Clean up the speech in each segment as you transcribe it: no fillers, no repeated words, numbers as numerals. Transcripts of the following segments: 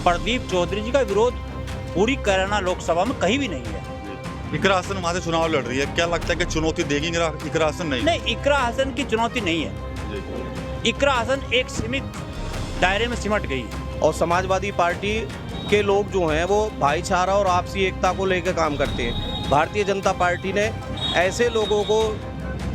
प्रदीप चौधरी जी का विरोध पूरी कैराना लोकसभा में कहीं भी नहीं है। इकरा हसन वहाँ से चुनाव लड़ रही है, क्या लगता है कि चुनौती देगी इकरा हसन? नहीं, इकरा हसन की चुनौती नहीं है। इकरा हसन एक सीमित दायरे में सिमट गई है। और समाजवादी पार्टी के लोग जो हैं वो भाईचारा और आपसी एकता को लेकर काम करते हैं। भारतीय जनता पार्टी ने ऐसे लोगों को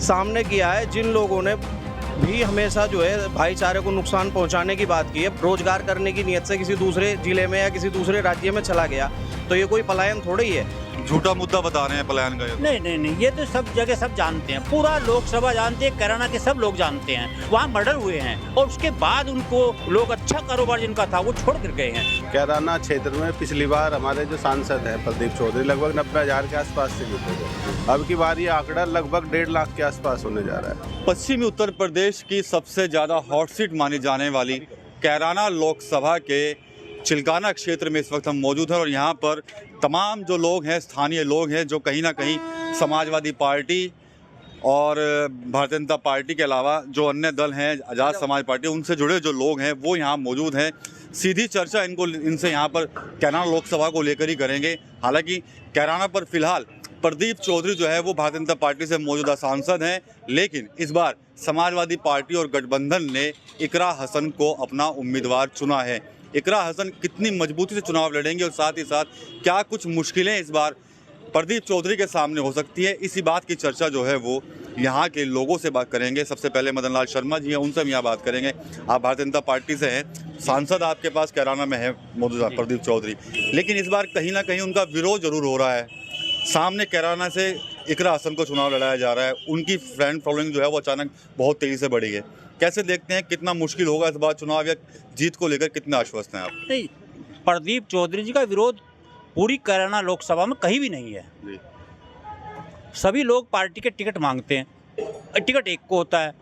सामने किया है जिन लोगों ने भी हमेशा जो है भाईचारे को नुकसान पहुंचाने की बात की है। रोजगार करने की नीयत से किसी दूसरे जिले में या किसी दूसरे राज्य में चला गया तो ये कोई पलायन थोड़ी है। झूठा मुद्दा बता रहे हैं पलायन का। नहीं, ये तो सब जगह सब जानते हैं, पूरा लोकसभा जानते हैं, कैराना के सब लोग जानते हैं। वहाँ मर्डर हुए हैं और उसके बाद उनको लोग अच्छा कारोबार जिनका था वो छोड़ कर गए हैं। कैराना क्षेत्र में पिछली बार हमारे जो सांसद हैं प्रदीप चौधरी लगभग 90,000 के आसपास से जीते थे। अब की बार ये आंकड़ा लगभग 1.5 लाख के आसपास होने जा रहा है। पश्चिमी उत्तर प्रदेश की सबसे ज़्यादा हॉट सीट मानी जाने वाली कैराना लोकसभा के चिलकाना क्षेत्र में इस वक्त हम मौजूद हैं और यहाँ पर तमाम जो लोग हैं, स्थानीय लोग हैं, जो कहीं ना कहीं समाजवादी पार्टी और भारतीय जनता पार्टी के अलावा जो अन्य दल हैं, आज़ाद समाज पार्टी, उनसे जुड़े जो लोग हैं वो यहाँ मौजूद हैं। सीधी चर्चा इनसे यहाँ पर कैराना लोकसभा को लेकर ही करेंगे। हालांकि कैराना पर फिलहाल प्रदीप चौधरी जो है वो भारतीय जनता पार्टी से मौजूदा सांसद हैं, लेकिन इस बार समाजवादी पार्टी और गठबंधन ने इकरा हसन को अपना उम्मीदवार चुना है। इकरा हसन कितनी मजबूती से चुनाव लड़ेंगे और साथ ही साथ क्या कुछ मुश्किलें इस बार प्रदीप चौधरी के सामने हो सकती है, इसी बात की चर्चा जो है वो यहाँ के लोगों से बात करेंगे। सबसे पहले मदन लाल शर्मा जी हैं, उनसे हम यहाँ बात करेंगे। आप भारतीय जनता पार्टी से हैं, सांसद आपके पास कैराना में है मौजूदा प्रदीप चौधरी, लेकिन इस बार कहीं ना कहीं उनका विरोध जरूर हो रहा है। सामने कैराना से इकरा हसन को चुनाव लड़ाया जा रहा है, उनकी फैन फॉलोइंग जो है वो अचानक बहुत तेज़ी से बढ़ी है। कैसे देखते हैं, कितना मुश्किल होगा इस बार चुनाव, या जीत को लेकर कितने आश्वस्त हैं आप? नहीं, प्रदीप चौधरी जी का विरोध पूरी कैराना लोकसभा में कहीं भी नहीं है। सभी लोग पार्टी के टिकट मांगते हैं, टिकट एक को होता है।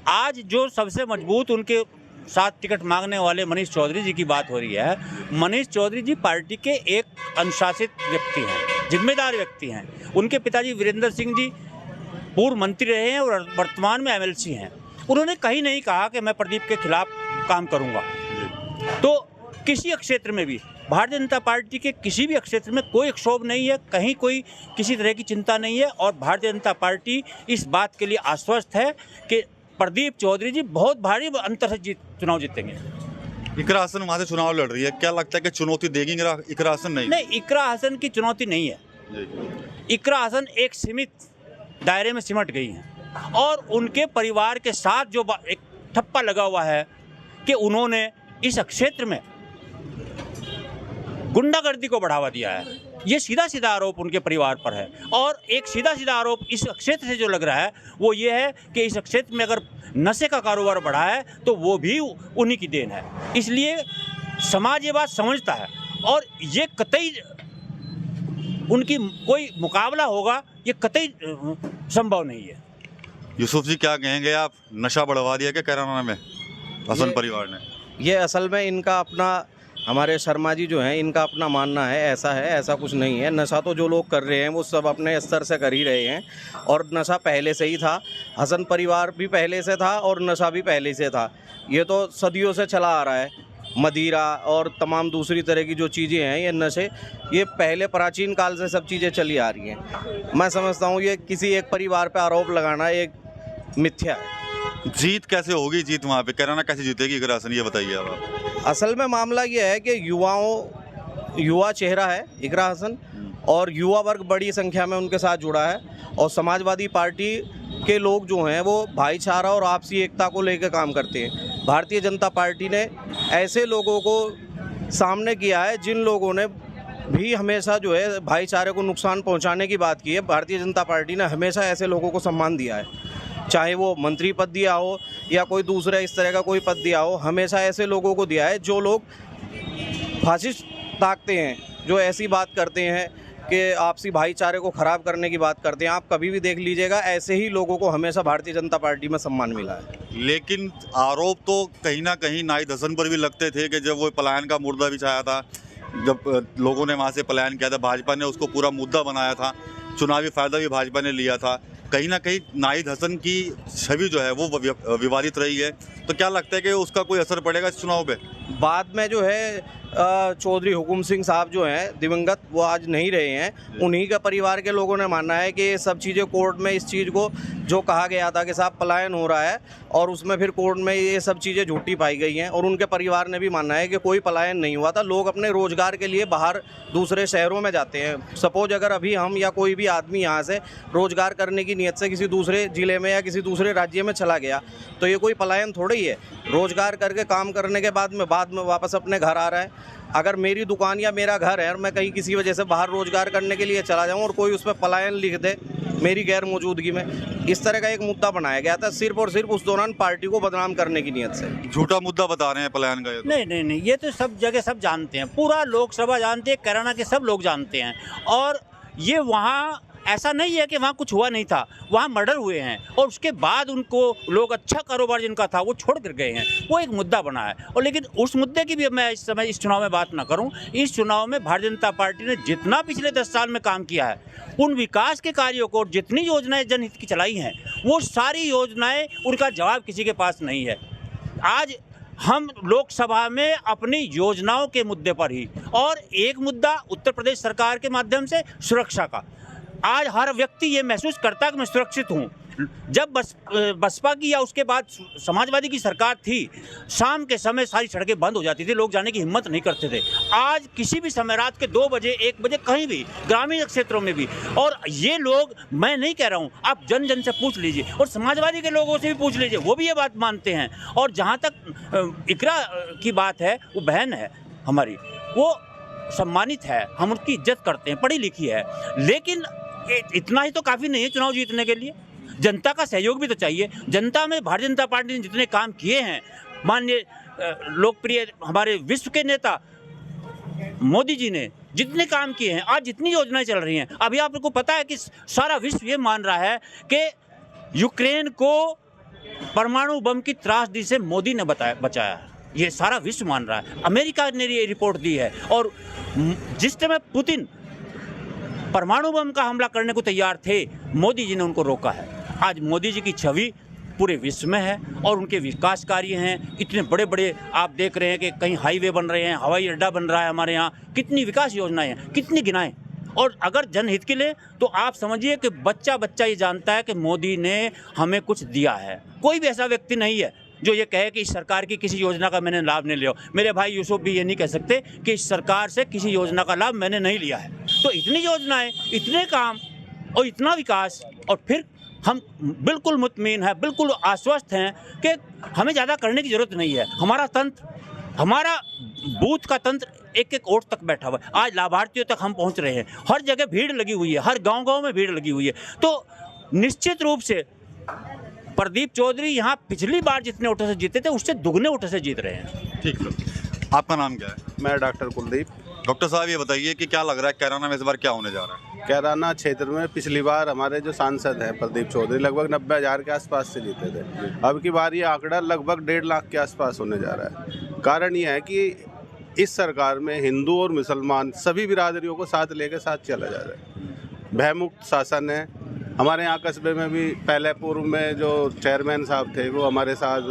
आज जो सबसे मजबूत उनके साथ टिकट मांगने वाले मनीष चौधरी जी की बात हो रही है। मनीष चौधरी जी पार्टी के एक अनुशासित व्यक्ति हैं, जिम्मेदार व्यक्ति हैं। उनके पिताजी वीरेंद्र सिंह जी पूर्व मंत्री रहे हैं और वर्तमान में एमएलसी हैं। उन्होंने कहीं नहीं कहा कि मैं प्रदीप के खिलाफ काम करूंगा। तो किसी क्षेत्र में भी भारतीय जनता पार्टी के किसी भी क्षेत्र में कोई क्षोभ नहीं है, कहीं कोई किसी तरह की चिंता नहीं है। और भारतीय जनता पार्टी इस बात के लिए आश्वस्त है कि प्रदीप चौधरी जी बहुत भारी अंतर से चुनाव जीतेंगे। इकरा हसन वहाँ से चुनाव लड़ रही है, क्या लगता है कि चुनौती देगी इकरा हसन? नहीं, इकरा हसन की चुनौती नहीं है। इकरा हसन एक सीमित दायरे में सिमट गई हैं और उनके परिवार के साथ जो एक ठप्पा लगा हुआ है कि उन्होंने इस क्षेत्र में गुंडागर्दी को बढ़ावा दिया है, ये सीधा सीधा आरोप उनके परिवार पर है। और एक सीधा सीधा आरोप इस क्षेत्र से जो लग रहा है वो ये है कि इस क्षेत्र में अगर नशे का कारोबार बढ़ा है तो वो भी उन्हीं की देन है। इसलिए समाज ये बात समझता है और ये कतई उनकी कोई मुकाबला होगा ये कतई संभव नहीं है। यूसुफ जी क्या कहेंगे आप, नशा बढ़वा दिया क्या कैराना में हसन परिवार ने? ये असल में इनका अपना, हमारे शर्मा जी जो हैं इनका अपना मानना है, ऐसा कुछ नहीं है। नशा तो जो लोग कर रहे हैं वो सब अपने स्तर से कर ही रहे हैं और नशा पहले से ही था। हसन परिवार भी पहले से था और नशा भी पहले से था। ये तो सदियों से चला आ रहा है। मदिरा और तमाम दूसरी तरह की जो चीज़ें हैं, ये नशे, ये पहले प्राचीन काल से सब चीज़ें चली आ रही हैं। मैं समझता हूँ ये किसी एक परिवार पर आरोप लगाना एक मिथ्या है। जीत कैसे होगी? जीत वहाँ पे कैराना कैसे जीतेगी इकरा हसन, ये बताइए आप। असल में मामला ये है कि युवा चेहरा है इकरा हसन और युवा वर्ग बड़ी संख्या में उनके साथ जुड़ा है और समाजवादी पार्टी के लोग जो हैं वो भाईचारा और आपसी एकता को लेकर काम करते हैं। भारतीय जनता पार्टी ने ऐसे लोगों को सामने किया है जिन लोगों ने भी हमेशा जो है भाईचारे को नुकसान पहुंचाने की बात की है। भारतीय जनता पार्टी ने हमेशा ऐसे लोगों को सम्मान दिया है, चाहे वो मंत्री पद दिया हो या कोई दूसरा इस तरह का कोई पद दिया हो, हमेशा ऐसे लोगों को दिया है जो लोग फांसी ताकते हैं, जो ऐसी बात करते हैं कि आपसी भाईचारे को ख़राब करने की बात करते हैं। आप कभी भी देख लीजिएगा, ऐसे ही लोगों को हमेशा भारतीय जनता पार्टी में सम्मान मिला है। लेकिन आरोप तो कहीं ना कहीं नाहिद हसन पर भी लगते थे कि जब वो पलायन का मुद्दा बिछाया था, जब लोगों ने वहाँ से पलायन किया था, भाजपा ने उसको पूरा मुद्दा बनाया था, चुनावी फ़ायदा भी भाजपा ने लिया था। कहीं ना कहीं नाहिद हसन की छवि जो है वो विवादित रही है। तो क्या लगता है कि उसका कोई असर पड़ेगा इस चुनाव पे? बाद में जो है चौधरी हुकुम सिंह साहब जो हैं दिवंगत, वो आज नहीं रहे हैं। उन्हीं के परिवार के लोगों ने मानना है कि ये सब चीज़ें कोर्ट में इस चीज़ को जो कहा गया था कि साहब पलायन हो रहा है, और उसमें फिर कोर्ट में ये सब चीज़ें झूठी पाई गई हैं। और उनके परिवार ने भी मानना है कि कोई पलायन नहीं हुआ था। लोग अपने रोज़गार के लिए बाहर दूसरे शहरों में जाते हैं। सपोज अगर अभी हम या कोई भी आदमी यहाँ से रोज़गार करने की नीयत से किसी दूसरे ज़िले में या किसी दूसरे राज्य में चला गया, तो ये कोई पलायन थोड़ा ही है। रोज़गार करके काम करने के बाद में वापस अपने घर आ रहा है। अगर मेरी दुकान या मेरा घर है और मैं कहीं किसी वजह से बाहर रोज़गार करने के लिए चला जाऊं और कोई उस पर पलायन लिख दे मेरी गैर मौजूदगी में, इस तरह का एक मुद्दा बनाया गया था सिर्फ और सिर्फ उस दौरान पार्टी को बदनाम करने की नीयत से। झूठा मुद्दा बता रहे हैं पलायन का। नहीं, ये तो सब जगह सब जानते हैं, पूरा लोकसभा जानते हैं, कैराना के सब लोग जानते हैं। और ये वहाँ ऐसा नहीं है कि वहाँ कुछ हुआ नहीं था, वहाँ मर्डर हुए हैं और उसके बाद उनको लोग अच्छा कारोबार जिनका था वो छोड़ कर गए हैं, वो एक मुद्दा बना है। और लेकिन उस मुद्दे की भी मैं इस समय इस चुनाव में बात ना करूं। इस चुनाव में भारतीय जनता पार्टी ने जितना पिछले 10 साल में काम किया है, उन विकास के कार्यों को, जितनी योजनाएं जनहित की चलाई हैं, वो सारी योजनाएं, उनका जवाब किसी के पास नहीं है। आज हम लोकसभा में अपनी योजनाओं के मुद्दे पर ही, और एक मुद्दा उत्तर प्रदेश सरकार के माध्यम से सुरक्षा का, आज हर व्यक्ति ये महसूस करता है कि मैं सुरक्षित हूँ। जब बसपा की या उसके बाद समाजवादी की सरकार थी, शाम के समय सारी सड़कें बंद हो जाती थी, लोग जाने की हिम्मत नहीं करते थे। आज किसी भी समय रात के 2 बजे 1 बजे कहीं भी, ग्रामीण क्षेत्रों में भी, और ये लोग, मैं नहीं कह रहा हूँ, आप जन जन से पूछ लीजिए और समाजवादी के लोगों से भी पूछ लीजिए, वो भी ये बात मानते हैं। और जहाँ तक इकरा की बात है, वो बहन है हमारी, वो सम्मानित है, हम उसकी इज्जत करते हैं, पढ़ी लिखी है, लेकिन इतना ही तो काफ़ी नहीं है चुनाव जीतने के लिए। जनता का सहयोग भी तो चाहिए। जनता में भारतीय जनता पार्टी ने जितने काम किए हैं, माननीय लोकप्रिय हमारे विश्व के नेता मोदी जी ने जितने काम किए हैं, आज जितनी योजनाएं चल रही हैं, अभी आपको पता है कि सारा विश्व ये मान रहा है कि यूक्रेन को परमाणु बम की त्रासदी से मोदी ने बचाया। ये सारा विश्व मान रहा है। अमेरिका ने ये रिपोर्ट दी है। और जिस समय पुतिन परमाणु बम का हमला करने को तैयार थे, मोदी जी ने उनको रोका है। आज मोदी जी की छवि पूरे विश्व में है और उनके विकास कार्य हैं। इतने बड़े बड़े आप देख रहे हैं कि कहीं हाईवे बन रहे हैं, हवाई अड्डा बन रहा है हमारे यहाँ, कितनी विकास योजनाएं हैं, कितनी गिनाएं। और अगर जनहित के लिए, तो आप समझिए कि बच्चा बच्चा ये जानता है कि मोदी ने हमें कुछ दिया है। कोई भी ऐसा व्यक्ति नहीं है जो ये कहे कि इस सरकार की किसी योजना का मैंने लाभ नहीं लिया। मेरे भाई यूसुफ भी ये नहीं कह सकते कि इस सरकार से किसी योजना का लाभ मैंने नहीं लिया है। तो इतनी योजनाएं, इतने काम और इतना विकास, और फिर हम बिल्कुल मुतमीन हैं, बिल्कुल आश्वस्त हैं कि हमें ज़्यादा करने की ज़रूरत नहीं है। हमारा तंत्र, हमारा बूथ का तंत्र एक एक वोट तक बैठा हुआ है। आज लाभार्थियों तक हम पहुंच रहे हैं। हर जगह भीड़ लगी हुई है, हर गांव-गांव में भीड़ लगी हुई है। तो निश्चित रूप से प्रदीप चौधरी यहाँ पिछली बार जितने वोटों से जीते थे, उससे दुगने वोटों से जीत रहे हैं। ठीक सर, आपका नाम क्या है? मैं डॉक्टर कुलदीप। डॉक्टर साहब, ये बताइए कि क्या लग रहा है कैराना में इस बार क्या होने जा रहा है? कैराना क्षेत्र में पिछली बार हमारे जो सांसद हैं प्रदीप चौधरी लगभग 90,000 के आसपास से जीते थे। अब की बार ये आंकड़ा लगभग 1.5 लाख के आसपास होने जा रहा है। कारण ये है कि इस सरकार में हिंदू और मुसलमान सभी बिरादरियों को साथ लेकर साथ चला जा रहा है। भयमुक्त शासन है। हमारे यहाँ कस्बे में भी पहले पूर्व में जो चेयरमैन साहब थे वो हमारे साथ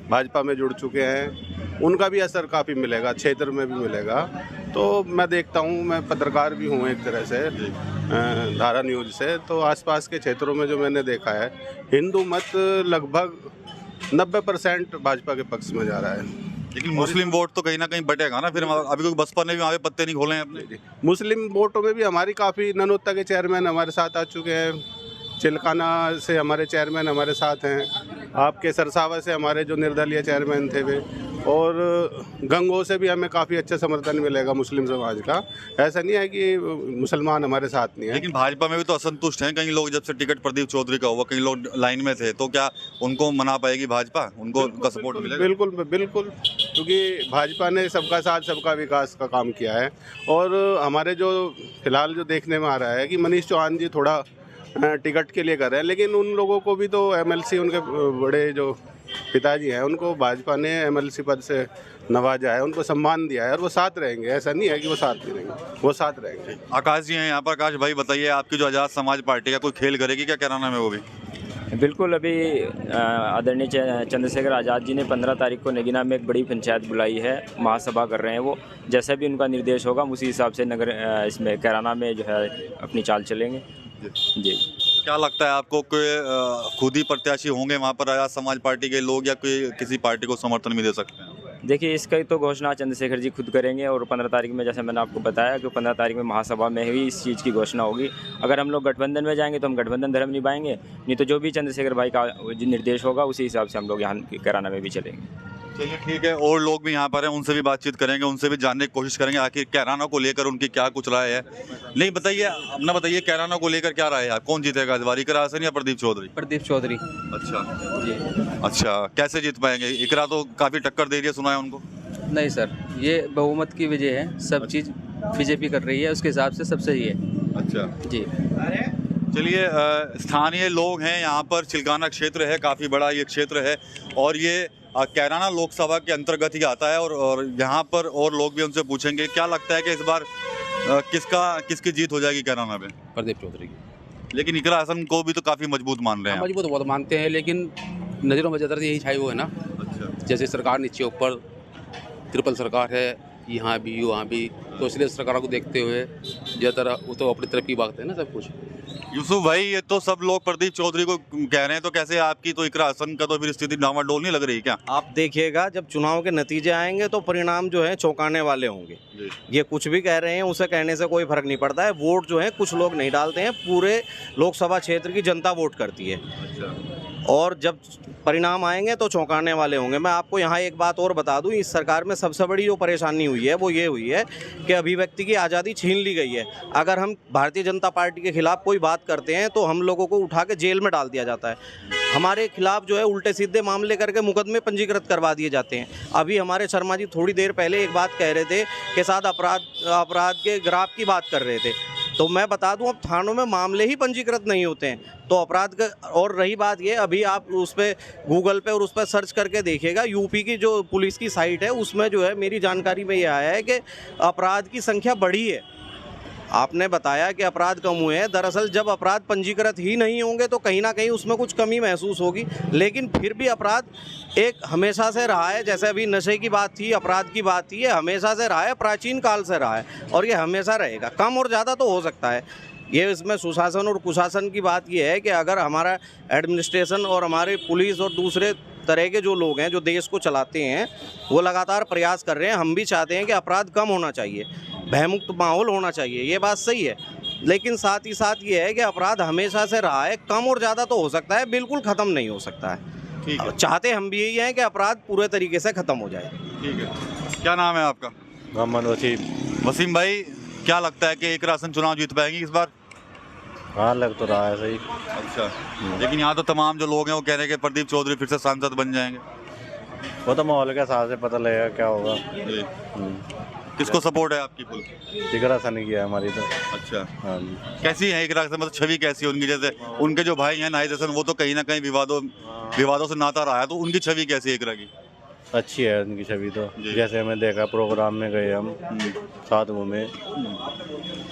भाजपा में जुड़ चुके हैं। उनका भी असर काफ़ी मिलेगा, क्षेत्र में भी मिलेगा। तो मैं देखता हूँ, मैं पत्रकार भी हूँ एक तरह से धारा न्यूज़ से, तो आसपास के क्षेत्रों में जो मैंने देखा है, हिंदू मत लगभग 90% भाजपा के पक्ष में जा रहा है। लेकिन मुस्लिम वोट तो कहीं ना कहीं बटेगा ना फिर। अभी कोई बसपा ने भी वहाँ पे पत्ते नहीं खोले हैं अपने। मुस्लिम वोटों में भी हमारी काफ़ी, ननोत्ता के चेयरमैन हमारे साथ आ चुके हैं, चिलकाना से हमारे चेयरमैन हमारे साथ हैं, आपके सरसावा से हमारे जो निर्दलीय चेयरमैन थे वे, और गंगो से भी हमें काफ़ी अच्छा समर्थन मिलेगा मुस्लिम समाज का। ऐसा नहीं है कि मुसलमान हमारे साथ नहीं है। लेकिन भाजपा में भी तो असंतुष्ट हैं कई लोग। जब से टिकट प्रदीप चौधरी का हुआ, कई लोग लाइन में थे, तो क्या उनको मना पाएगी भाजपा? उनको उनका सपोर्ट मिलेगा? बिल्कुल बिल्कुल, क्योंकि भाजपा ने सबका साथ सबका विकास का काम किया है। और हमारे जो फिलहाल जो देखने में आ रहा है कि मनीष चौहान जी थोड़ा टिकट के लिए कर रहे हैं, लेकिन उन लोगों को भी तो एमएलसी, उनके बड़े जो पिताजी हैं, उनको भाजपा ने एमएलसी पद से नवाजा है, उनको सम्मान दिया है, और वो साथ रहेंगे। ऐसा नहीं है कि वो साथ नहीं रहेंगे, वो साथ रहेंगे। आकाश जी हैं यहाँ पर। आकाश भाई, बताइए, आपकी जो आज़ाद समाज पार्टी का कोई खेल करेगी क्या कैराना में? वो भी बिल्कुल, अभी आदरणीय चंद्रशेखर आज़ाद जी ने 15 तारीख को नगीना में एक बड़ी पंचायत बुलाई है, महासभा कर रहे हैं वो। जैसा भी उनका निर्देश होगा उसी हिसाब से नगर इसमें कैराना में जो है अपनी चाल चलेंगे। जी, क्या लगता है आपको कि खुद ही प्रत्याशी होंगे वहाँ पर आज़ाद समाज पार्टी के लोग, या कोई किसी पार्टी को समर्थन भी दे सकते हैं? देखिए इसका तो घोषणा चंद्रशेखर जी खुद करेंगे, और 15 तारीख में जैसे मैंने आपको बताया कि 15 तारीख में महासभा में ही इस चीज़ की घोषणा होगी। अगर हम लोग गठबंधन में जाएंगे तो हम गठबंधन धर्म निभाएंगे, नहीं तो जो भी चंद्रशेखर भाई का जो निर्देश होगा उसी हिसाब से हम लोग यहाँ कैराना में भी चलेंगे। चलिए ठीक है, और लोग भी यहाँ पर हैं, उनसे भी बातचीत करेंगे, उनसे भी जानने की कोशिश करेंगे आखिर कैराना को लेकर उनकी क्या कुछ राय है। नहीं बताइए, अपना बताइए कैराना को लेकर क्या राय है, कौन जीतेगा इस बार, इकरा हसन या प्रदीप चौधरी? प्रदीप चौधरी। अच्छा जी अच्छा, कैसे जीत पाएंगे? इकरा तो काफ़ी टक्कर दे रही है, सुना है उनको। नहीं सर, ये बहुमत की वजह है, सब चीज़ बीजेपी कर रही है, उसके हिसाब से सब सही है। अच्छा जी चलिए, स्थानीय लोग हैं यहाँ पर, चिलकाना क्षेत्र है, काफ़ी बड़ा ये क्षेत्र है, और ये कैराना लोकसभा के अंतर्गत ही आता है, और यहाँ पर और लोग भी उनसे पूछेंगे क्या लगता है कि इस बार किसकी जीत हो जाएगी कैराना में? प्रदीप चौधरी की। लेकिन इकरा हसन को भी तो काफ़ी मजबूत मान रहे हैं। मजबूत बहुत मानते हैं, लेकिन नज़रों में ज़्यादातर यही छाई हुआ है ना। अच्छा जैसे सरकार नीचे ऊपर ट्रिपल सरकार है, यहाँ भी वहाँ भी, तो इसलिए सरकारों को देखते हुए ज़्यादातर वो तो अपनी तरफ की बात है ना सब कुछ। यूसुफ भाई, ये तो सब लोग प्रदीप चौधरी को कह रहे हैं, तो कैसे आपकी तो इकरा हसन का तो फिर स्थिति डामाडोल नहीं लग रही क्या? आप देखिएगा जब चुनाव के नतीजे आएंगे तो परिणाम जो है चौंकाने वाले होंगे। ये कुछ भी कह रहे हैं, उसे कहने से कोई फर्क नहीं पड़ता है। वोट जो है कुछ लोग नहीं डालते हैं, पूरे लोकसभा क्षेत्र की जनता वोट करती है। अच्छा, और जब परिणाम आएंगे तो चौंकाने वाले होंगे। मैं आपको यहाँ एक बात और बता दूं, इस सरकार में सबसे बड़ी जो परेशानी हुई है वो ये हुई है कि अभिव्यक्ति की आज़ादी छीन ली गई है। अगर हम भारतीय जनता पार्टी के खिलाफ कोई बात करते हैं तो हम लोगों को उठा के जेल में डाल दिया जाता है। हमारे खिलाफ जो है उल्टे सीधे मामले करके मुकदमे पंजीकृत करवा दिए जाते हैं। अभी हमारे शर्मा जी थोड़ी देर पहले एक बात कह रहे थे कि साथ अपराध के ग्राफ की बात कर रहे थे, तो मैं बता दूं अब थानों में मामले ही पंजीकृत नहीं होते हैं तो अपराध का। और रही बात ये, अभी आप उस पर गूगल पे और उस पर सर्च करके देखिएगा, यूपी की जो पुलिस की साइट है उसमें जो है मेरी जानकारी में ये आया है कि अपराध की संख्या बढ़ी है। आपने बताया कि अपराध कम हुए हैं, दरअसल जब अपराध पंजीकृत ही नहीं होंगे तो कहीं ना कहीं उसमें कुछ कमी महसूस होगी, लेकिन फिर भी अपराध एक हमेशा से रहा है। जैसे अभी नशे की बात थी, अपराध की बात थी, ये हमेशा से रहा है, प्राचीन काल से रहा है और ये हमेशा रहेगा। कम और ज़्यादा तो हो सकता है, ये इसमें सुशासन और कुशासन की बात ये है कि अगर हमारा एडमिनिस्ट्रेशन और हमारे पुलिस और दूसरे तरह के जो लोग हैं जो देश को चलाते हैं वो लगातार प्रयास कर रहे हैं। हम भी चाहते हैं कि अपराध कम होना चाहिए, भयमुक्त माहौल होना चाहिए, ये बात सही है, लेकिन साथ ही साथ ये है कि अपराध हमेशा से रहा है, कम और ज़्यादा तो हो सकता है, बिल्कुल ख़त्म नहीं हो सकता है। ठीक है, चाहते हम भी यही हैं कि अपराध पूरे तरीके से ख़त्म हो जाए। ठीक है। क्या नाम है आपका? मोहम्मद वसीम। वसीम भाई, क्या लगता है कि इकरा हसन चुनाव जीत पाएंगी इस बार? हाँ, लग तो रहा है सही। अच्छा, लेकिन यहाँ तो तमाम जो लोग हैं वो कह रहे हैं कि प्रदीप चौधरी फिर से सांसद बन जाएंगे। वो तो माहौल के हिसाब से पता लगेगा क्या होगा। जी। किसको सपोर्ट है आपकी फुल? इकरा हसन की है हमारी तो। अच्छा, हाँ जी। कैसी है इकरा हसन, मतलब छवि कैसी है उनकी? जैसे उनके जो भाई हैं नाहिद हसन, वो तो कहीं ना कहीं विवादों से नाता रहा है, तो उनकी छवि कैसी है इकरा की? अच्छी है उनकी छवि तो, जी। जैसे हमें देखा प्रोग्राम में गए हम साथ घूमे,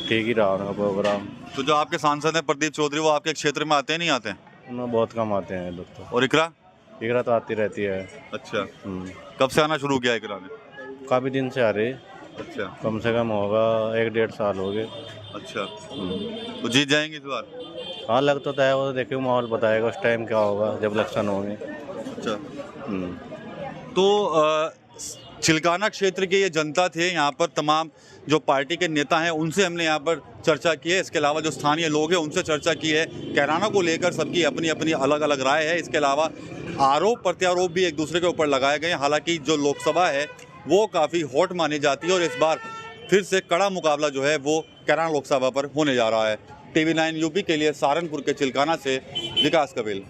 ठीक ही रहा उनका प्रोग्राम। तो जो आपके सांसद हैं प्रदीप चौधरी, वो आपके क्षेत्र में आते हैं नहीं आते हैं? उनमें बहुत कम आते हैं लोग तो। और इकरा? इकरा तो आती रहती है। अच्छा, कब से आना शुरू किया इकरा ने? काफ़ी दिन से आ रही। अच्छा, कम से कम होगा 1-1.5 साल हो गए। अच्छा, तो जीत जाएंगे इस बार? हाँ, लग तो है, वो तो देखिए माहौल बताएगा उस टाइम क्या होगा जब इलेक्शन होंगे। अच्छा, तो चिलकाना क्षेत्र के ये जनता थे, यहाँ पर तमाम जो पार्टी के नेता हैं उनसे हमने यहाँ पर चर्चा की है। इसके अलावा जो स्थानीय लोग हैं उनसे चर्चा की है। कैराना को लेकर सबकी अपनी अपनी अलग अलग राय है। इसके अलावा आरोप प्रत्यारोप भी एक दूसरे के ऊपर लगाए गए हैं। हालांकि जो लोकसभा है वो काफ़ी हॉट मानी जाती है और इस बार फिर से कड़ा मुकाबला जो है वो कैराना लोकसभा पर होने जा रहा है। TV9 यूपी के लिए सहारनपुर के चिलकाना से विकास कबील।